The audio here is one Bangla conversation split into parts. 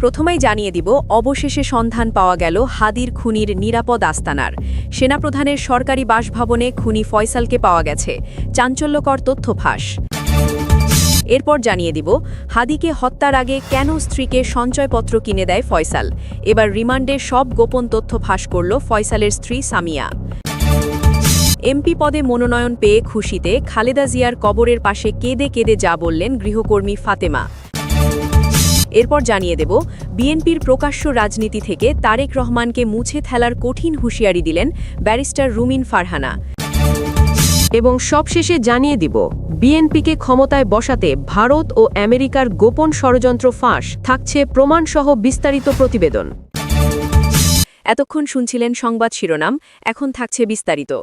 প্রথমেই জানিয়ে দিব, অবশেষে সন্ধান পাওয়া গেল হাদির খুনির নিরাপদ আস্তানার। সেনাপ্রধানের সরকারি বাসভবনে খুনি ফয়সালকে পাওয়া গেছে। চাঞ্চল্যকর তথ্য ফাঁস। এরপর জানিয়ে দিব, হাদিকে হত্যার আগে কেন স্ত্রীকে সঞ্চয়পত্র কিনে দেয় ফয়সাল। এবার রিমান্ডে সব গোপন তথ্য ফাঁস করল ফয়সালের স্ত্রী সামিয়া। এমপি পদে মনোনয়ন পেয়ে খুশিতে খালেদা জিয়ার কবরের পাশে কেঁদে কেঁদে যা বললেন গৃহকর্মী ফাতেমা। এরপর জানিয়ে দেব, বিএনপির প্রকাশ্য রাজনীতি থেকে তারেক রহমানকে মুছে ফেলার কঠিন হুঁশিয়ারি দিলেন ব্যারিস্টার রুমিন ফারহানা। এবং সবশেষে জানিয়ে দিব, বিএনপিকে ক্ষমতায় বসাতে ভারত ও আমেরিকার গোপন ষড়যন্ত্র ফাঁস, থাকছে প্রমাণসহ বিস্তারিত প্রতিবেদন। এতক্ষণ শুনছিলেন সংবাদ শিরোনাম, এখন থাকছে বিস্তারিত।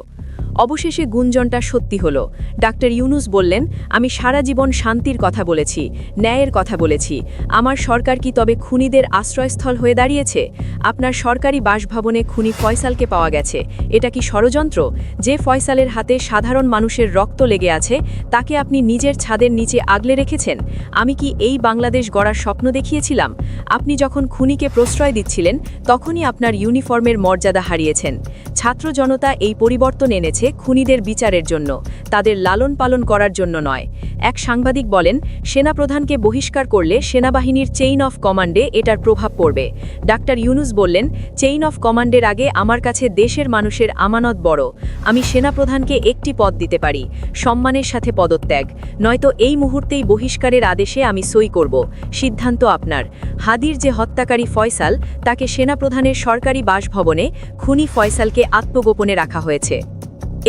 অবশেষে গুঞ্জনটা সত্যি হলো। ডাক্তার ইউনুস বললেন, আমি সারা জীবন শান্তির কথা বলেছি, ন্যায়ের কথা বলেছি। আমার সরকার কি তবে খুনিদের আশ্রয়স্থল হয়ে দাঁড়িয়েছে? আপনার সরকারি বাসভবনে খুনি ফয়সালকে পাওয়া গেছে। এটা কি ষড়যন্ত্র? যে ফয়সালের হাতে সাধারণ মানুষের রক্ত লেগে আছে, তাকে আপনি নিজের ছাদের নিচে আগলে রেখেছেন। আমি কি এই বাংলাদেশ গড়ার স্বপ্ন দেখিয়েছিলাম? আপনি যখন খুনিকে প্রশ্রয় দিচ্ছিলেন, তখনই আপনার ইউনিফর্মের মর্যাদা হারিয়েছেন। ছাত্র জনতা এই পরিবর্তন এনেছে খুনিদের বিচারের জন্য, তাদের লালন পালন করার জন্য নয়। এক সাংবাদিক বলেন, সেনাপ্রধানকে বহিষ্কার করলে সেনাবাহিনীর চেইন অফ কমান্ডে এটার প্রভাব পড়বে। ডাক্তার ইউনুস বললেন, চেইন অফ কমান্ডের আগে আমার কাছে দেশের মানুষের আমানত বড়। আমি সেনাপ্রধানকে একটি পদ দিতে পারি, সম্মানের সাথে পদত্যাগ, নয়তো এই মুহূর্তেই বহিষ্কারের আদেশে আমি সই করব। সিদ্ধান্ত আপনার। হাদির যে হত্যাকারী ফয়সাল, তাকে সেনাপ্রধানের সরকারি বাসভবনে খুনি ফয়সালকে আত্মগোপনে রাখা হয়েছে।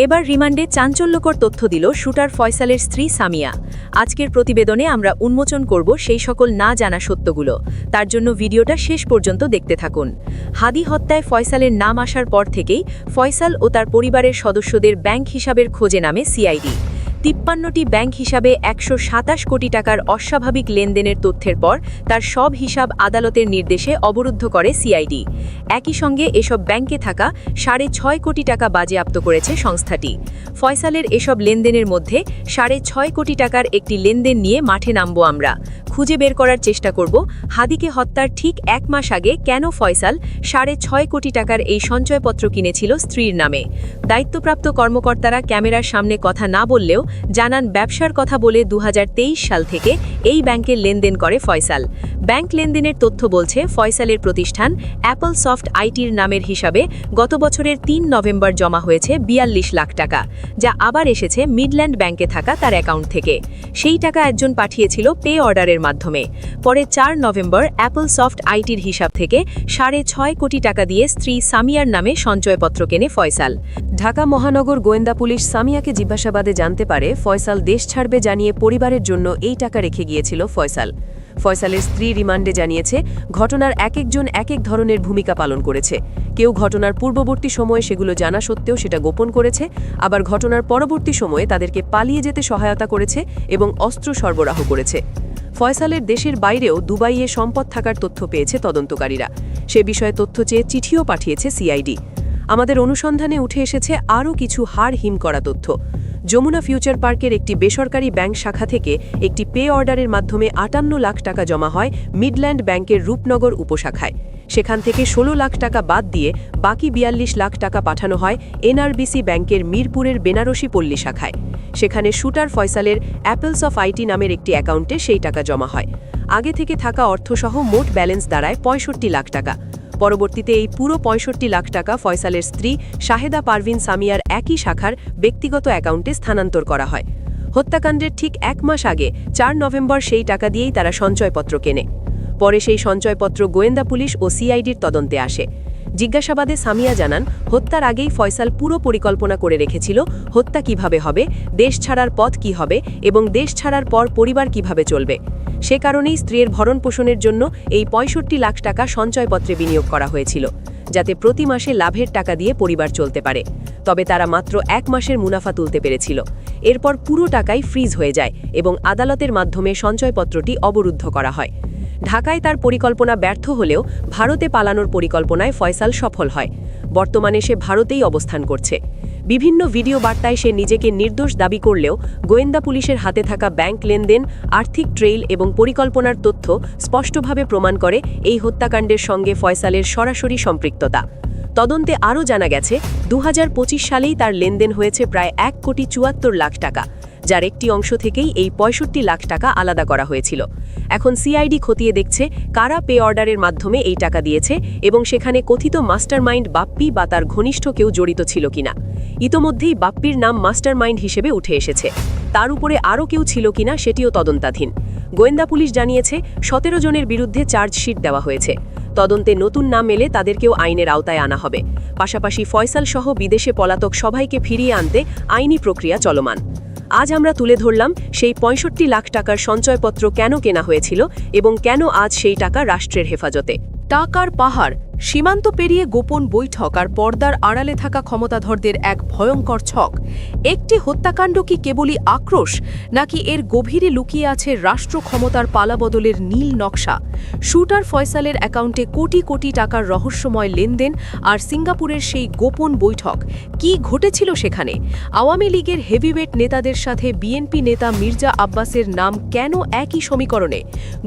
এবার রিমান্ডে চাঞ্চল্যকর তথ্য দিল শুটার ফয়সালের স্ত্রী সামিয়া। আজকের প্রতিবেদনে আমরা উন্মোচন করব সেই সকল না জানা সত্যগুলো। তার জন্য ভিডিওটা শেষ পর্যন্ত দেখতে থাকুন। হাদি হত্যায় ফয়সালের নাম আসার পর থেকেই ফয়সাল ও তার পরিবারের সদস্যদের ব্যাংক হিসাবের খোঁজে নামে সিআইডি। ৫৩টি ব্যাংক হিসাবে ১২৭ কোটি টাকার অস্বাভাবিক লেনদেনের তথ্যের পর তার সব হিসাব আদালতের নির্দেশে অবরুদ্ধ করে সিআইডি। একই সঙ্গে এসব ব্যাংকে থাকা ৬.৫ কোটি টাকা বাজেয়াপ্ত করেছে সংস্থাটি। ফয়সালের এসব লেনদেনের মধ্যে ৬.৫ কোটি টাকার একটি লেনদেন নিয়ে মাঠে নামব আমরা। খুঁজে বের করার চেষ্টা করব, হাদিকে হত্যার ঠিক ১ মাস আগে কেন ফয়সাল ৬.৫ কোটি টাকার এই সঞ্চয়পত্র কিনেছিল স্ত্রীর নামে। দায়িত্বপ্রাপ্ত কর্মকর্তারা ক্যামেরার সামনে কথা না বললেও জানান, ব্যবসার কথা বলে ২০২৩ সাল থেকে এই ব্যাংকের লেনদেন করে ফয়সাল। ব্যাংক লেনদেনের তথ্য বলছে, ফয়সালের প্রতিষ্ঠান অ্যাপল সফট আইটির নামের হিসাবে গত বছরের ৩ নভেম্বর জমা হয়েছে ৪২ লাখ টাকা, যা আবার এসেছে মিডল্যান্ড ব্যাংকে থাকা তার অ্যাকাউন্ট থেকে। সেই টাকা একজন পাঠিয়েছিল পে অর্ডারের মাধ্যমে। পরে ৪ নভেম্বর অ্যাপল সফট আইটির হিসাব থেকে ৬.৫ কোটি টাকা দিয়ে স্ত্রী সামিয়ার নামে সঞ্চয়পত্র কেনে ফয়সাল। ঢাকা মহানগর গোয়েন্দা পুলিশ সামিয়াকে জিজ্ঞাসাবাদে জানতে পারে, ফয়সাল দেশ ছাড়বে জানিয়ে পরিবারের জন্য এই টাকা রেখে গিয়েছিল ফয়সাল। ফয়সালের স্ত্রী রিমান্ডে জানিয়েছে, ঘটনার একজন এক ধরনের ভূমিকা পালন করেছে। কেউ ঘটনার পূর্ববর্তী সময়ে সেগুলো জানা সত্ত্বেও সেটা গোপন করেছে, আবার ঘটনার পরবর্তী সময়ে তাদেরকে পালিয়ে যেতে সহায়তা করেছে এবং অস্ত্র সরবরাহ করেছে। ফয়সালের দেশের বাইরেও দুবাইয়ে সম্পদ থাকার তথ্য পেয়েছে তদন্তকারীরা। সে বিষয়ে তথ্য চেয়ে চিঠিও পাঠিয়েছে সিআইডি। আমাদের অনুসন্ধানে উঠে এসেছে আরও কিছু হাড় হিম করা তথ্য। যমুনা ফিউচার পার্কের একটি বেসরকারি ব্যাংক শাখা থেকে একটি পে অর্ডারের মাধ্যমে ৫৮ লাখ টাকা জমা হয় মিডল্যান্ড ব্যাংকের রূপনগর উপশাখায়। সেখান থেকে ১৬ লাখ টাকা বাদ দিয়ে বাকি ৪২ লাখ টাকা পাঠানো হয় এনআরবিসি ব্যাংকের মিরপুরের বেনারসি পল্লী শাখায়। সেখানে শুটার ফয়সালের অ্যাপলস অফ আইটি নামের একটি অ্যাকাউন্টে সেই টাকা জমা হয়। আগে থেকে থাকা অর্থসহ মোট ব্যালেন্স দাঁড়ায় ৬৫ লাখ টাকা। পরবর্তীতে এই পুরো ৬৫ লাখ টাকা ফয়সালের স্ত্রী শাহেদা পারভিন সামিয়ার একই শাখার ব্যক্তিগত অ্যাকাউন্টে স্থানান্তর করা হয়। হত্যাকাণ্ডের ঠিক ১ মাস আগে ৪ নভেম্বর সেই টাকা দিয়েই তারা সঞ্চয়পত্র কেনে। পরে সেই সঞ্চয়পত্র গোয়েন্দা পুলিশ ও সিআইডির তদন্তে আসে। জিজ্ঞাসাবাদে সামিয়া জানান, হত্যার আগেই ফয়সাল পুরো পরিকল্পনা করে রেখেছিল হত্যা কিভাবে হবে, দেশ ছাড়ার পথ কি হবে এবং দেশ ছাড়ার পর পরিবার কিভাবে চলবে। সে কারণেই স্ত্রীর ভরণ পোষণের জন্য এই ৬৫ লাখ টাকা সঞ্চয়পত্রে বিনিয়োগ করা হয়েছিল, যাতে প্রতি মাসে লাভের টাকা দিয়ে পরিবার চলতে পারে। তবে তারা মাত্র ১ মাসের মুনাফা তুলতে পেরেছিল। এরপর পুরো টাকাই ফ্রিজ হয়ে যায় এবং আদালতের মাধ্যমে সঞ্চয়পত্রটি অবরুদ্ধ করা হয়। ঢাকায় তার পরিকল্পনা ব্যর্থ হলেও ভারতে পালানোর পরিকল্পনায় ফয়সাল সফল হয়। বর্তমানে সে ভারতেই অবস্থান করছে। বিভিন্ন ভিডিও বার্তায় সে নিজেকে নির্দোষ দাবি করলেও গোয়েন্দা পুলিশের হাতে থাকা ব্যাংক লেনদেন, আর্থিক ট্রেইল এবং পরিকল্পনার তথ্য স্পষ্টভাবে প্রমাণ করে এই হত্যাকাণ্ডের সঙ্গে ফয়সালের সরাসরি সম্পৃক্ততা। তদন্তে আরও জানা গেছে 2025 সালেই তার লেনদেন হয়েছে প্রায় 1,74,00,000 টাকা, যার একটি অংশ থেকেই এই 65 লাখ টাকা আলাদা করা হয়েছিল। এখন সিআইডি খতিয়ে দেখছে কারা পে অর্ডারের মাধ্যমে এই টাকা দিয়েছে এবং সেখানে কথিত মাস্টারমাইন্ড বাপ্পি বা তার ঘনিষ্ঠ কেউ জড়িত ছিল কিনা। ইতোমধ্যেই বাপ্পির নাম মাস্টারমাইন্ড হিসেবে উঠে এসেছে। তার উপরে আরও কেউ ছিল কিনা সেটিও তদন্তাধীন। গোয়েন্দা পুলিশ জানিয়েছে 17 জনের বিরুদ্ধে চার্জশিট দেওয়া হয়েছে। তদন্তে নতুন নাম এলে তাদেরকেও আইনের আওতায় আনা হবে। পাশাপাশি ফয়সাল সহ বিদেশে পলাতক সবাইকে ফিরিয়ে আনতে আইনি প্রক্রিয়া চলমান। আজ আমরা তুলে ধরলাম সেই 65 লাখ টাকার সঞ্চয়পত্র কেন কেনা হয়েছিল এবং কেন আজ সেই টাকা রাষ্ট্রের হেফাজতে। টাকার পাহাড়, সীমান্ত পেরিয়ে গোপন বৈঠক আর পর্দার আড়ালে থাকা ক্ষমতাধরদের এক ভয়ঙ্কর ছক। একটি হত্যাকাণ্ড কি কেবলই আক্রোশ, নাকি এর গভীরে লুকিয়ে আছে রাষ্ট্র ক্ষমতার পালাবদলের নীল নকশা? শুটার ফয়সালের অ্যাকাউন্টে কোটি কোটি টাকার রহস্যময় লেনদেন আর সিঙ্গাপুরের সেই গোপন বৈঠক, কি ঘটেছিল সেখানে? আওয়ামী লীগের হেভিওয়েট নেতাদের সাথে বিএনপি নেতা মির্জা আব্বাসের নাম কেন একই সমীকরণে?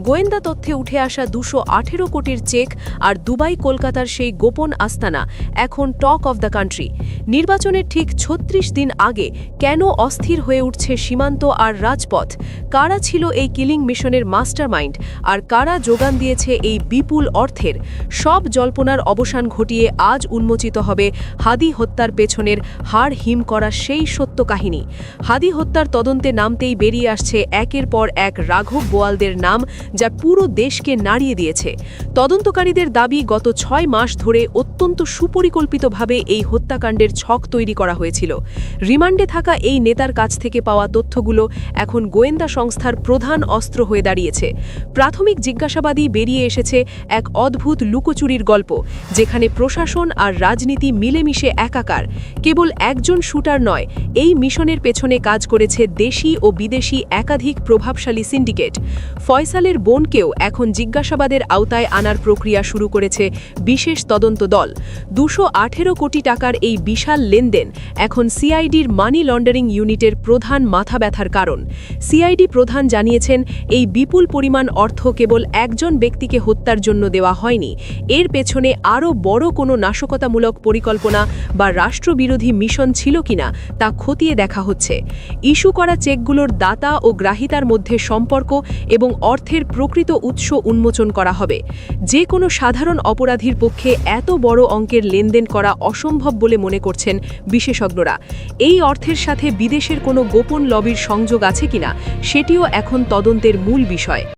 গোয়েন্দা তথ্যে উঠে আসা 218 কোটির চেক আর দুবাই কলকাতার সেই গোপন আস্তানা এখন টক অফ দ্য কান্ট্রি। নির্বাচনের ঠিক 36 দিন আগে কেন অস্থির হয়ে উঠছে সীমান্ত আর রাজপথ? কারা ছিল এই কিলিং মিশনের মাস্টারমাইন্ড আর কারা যোগান দিয়েছে এই বিপুল অর্থের? সব জল্পনার অবসান ঘটিয়ে আজ উন্মোচিত হবে হাদি হত্যার পেছনের হাড় হিম করা সেই সত্য কাহিনী। হাদি হত্যার তদন্তে নামতেই বেরিয়ে আসছে একের পর এক রাঘব বোয়ালদের নাম, যা পুরো দেশকে নাড়িয়ে দিয়েছে। তদন্তকারীদের দাবি গত 6 মাস ধরে অত্যন্ত সুপরিকল্পিতভাবে এই হত্যাকাণ্ডের ছক তৈরি করা হয়েছিল। রিমান্ডে থাকা এই নেতার কাছ থেকে পাওয়া তথ্যগুলো এখন গোয়েন্দা সংস্থার প্রধান অস্ত্র হয়ে দাঁড়িয়েছে। প্রাথমিক জিজ্ঞাসাবাদই বেরিয়ে এসেছে এক অদ্ভুত লুকোচুরির গল্প, যেখানে প্রশাসন আর রাজনীতি মিলেমিশে একাকার। কেবল একজন শুটার নয়, এই মিশনের পেছনে কাজ করেছে দেশি ও বিদেশি একাধিক প্রভাবশালী সিন্ডিকেট। ফয়সালের বোনকেও এখন জিজ্ঞাসাবাদের আওতায় আনার প্রক্রিয়া শুরু করেছে বিশেষ তদন্ত দল। 218 কোটি টাকার এই বিশাল লেনদেন এখন সিআইডির মানি লন্ডারিং ইউনিটের প্রধান মাথা ব্যথার কারণ। সিআইডি প্রধান জানিয়েছেন, এই বিপুল পরিমাণ অর্থ কেবল একজন ব্যক্তিকে হত্যার জন্য দেওয়া হয়নি। এর পেছনে আরও বড় কোনো নাশকতামূলক পরিকল্পনা বা রাষ্ট্রবিরোধী মিশন ছিল কিনা তা খতিয়ে দেখা হচ্ছে। ইস্যু করা চেকগুলোর দাতা ও গ্রাহিতার মধ্যে সম্পর্ক এবং অর্থের প্রকৃত উৎস উন্মোচন করা হবে। যে কোনো সাধারণ অপরাধীর পক্ষে এত বড় অঙ্কের লেনদেন করা অসম্ভব বলে মনে করছেন বিশেষজ্ঞরা। এই অর্থের সাথে বিদেশের কোনো গোপন লবির সংযোগ আছে কিনা সেটিও এখন তদন্তের মূল বিষয়।